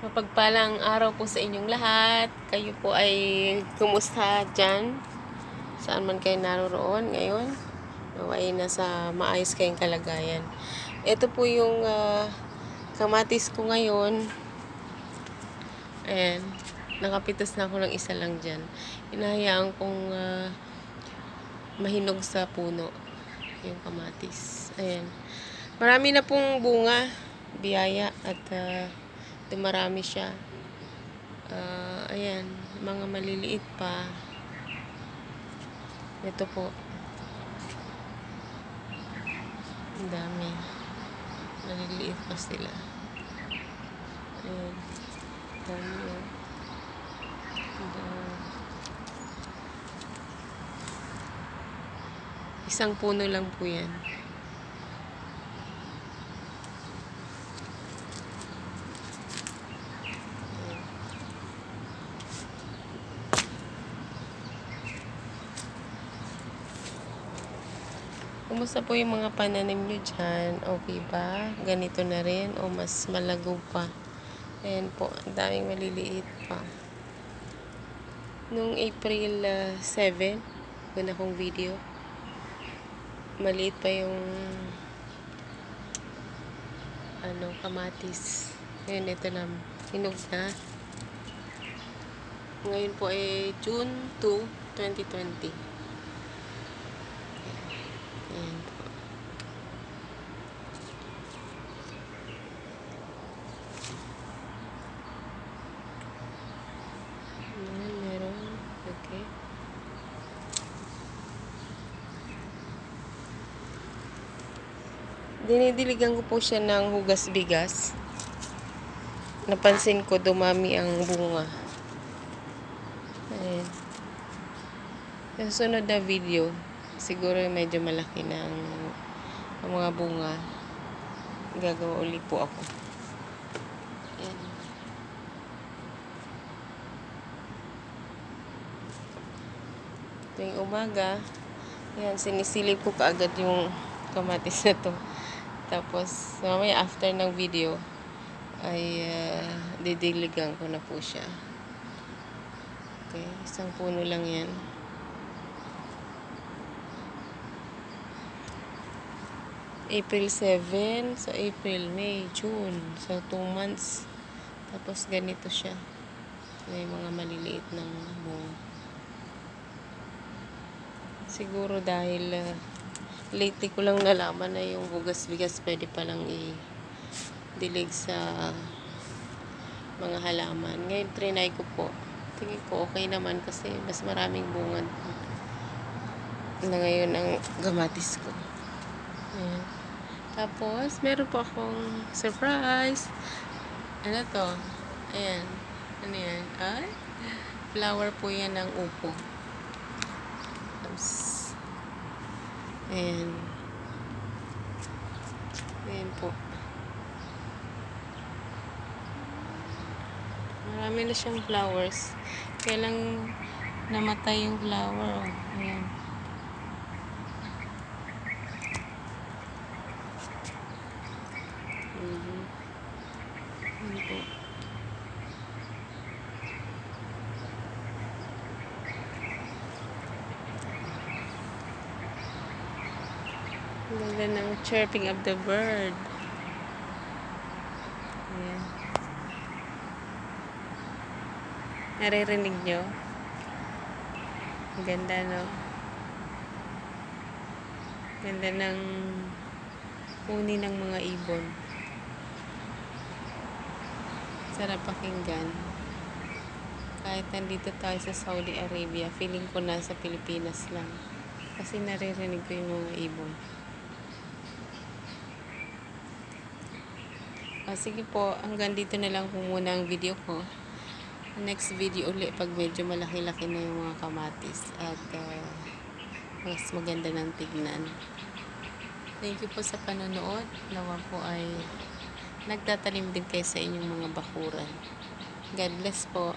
Mapagpalang araw po sa inyong lahat. Kayo po ay kumusta dyan? Saan man kayo naroon ngayon? Naway nasa maayos kayong kalagayan. Ito po yung kamatis ko ngayon. Ayan. Nakapitas na ako ng isa lang dyan. Hinahayaan kong mahinog sa puno yung kamatis. Ayan. Marami na pong bunga, biyaya at dumarami siya. Ayan, mga maliliit pa. Ito po. Ang dami. Maliliit pa sila. Ayan. Dami yan. Isang puno lang po yan. Kumusta po yung mga pananim nyo dyan? Okay ba? Ganito na rin? O mas malago pa? Ayan po. Ang daming maliliit pa. Nung April 7, ganda kong video. Maliit pa yung kamatis. Ayan, ito na. Hinog na. Ngayon po ay June 2, 2020. Ayan po. Ayan, meron. Okay. Dinidiligan ko po siya ng hugas bigas. Napansin ko dumami ang bunga. Ayan. Sa sunod na video, siguro medyo malaki na ang mga bunga. Gagawa ulit po ako. Ayan. Tuwing umaga, ayan, sinisilip ko kaagad yung kamatis na to. Tapos, mamaya after ng video, ay didiligan ko na po siya. Okay, isang puno lang yan. April 7, so April, May, June. So 2 months. Tapos ganito siya. May mga maliliit ng bunga. Siguro dahil lately ko lang nalaman na yung bugas-bigas pwede palang i-dilig sa mga halaman. Ngayon trinay ko po. Tingin ko okay naman kasi mas maraming bunga na ngayon ang kamatis ko. Ayan. Tapos, meron po akong surprise. Ano to? Ayan. Ano yan? Ay? Flower po yan ng upo. Tapos, ayan. Ayan po. Marami na siyang flowers. Kaya lang namatay yung flower. Oh. Ayan. Ayan po. Ganda ng chirping of the bird. Ayan. Naririnig nyo? Ganda, no? Ganda ng uni ng mga ibon. Sarap pakinggan. Kahit nandito tayo sa Saudi Arabia, feeling ko nasa Pilipinas lang. Kasi naririnig ko yung mga ibon. Sige po, hanggang dito na lang po muna ang video ko. Next video ulit pag medyo malaki-laki na yung mga kamatis at mas maganda ng tignan. Thank you po sa panonood. Nawa po ay nagtatanim din kayo sa inyong mga bakuran. God bless po.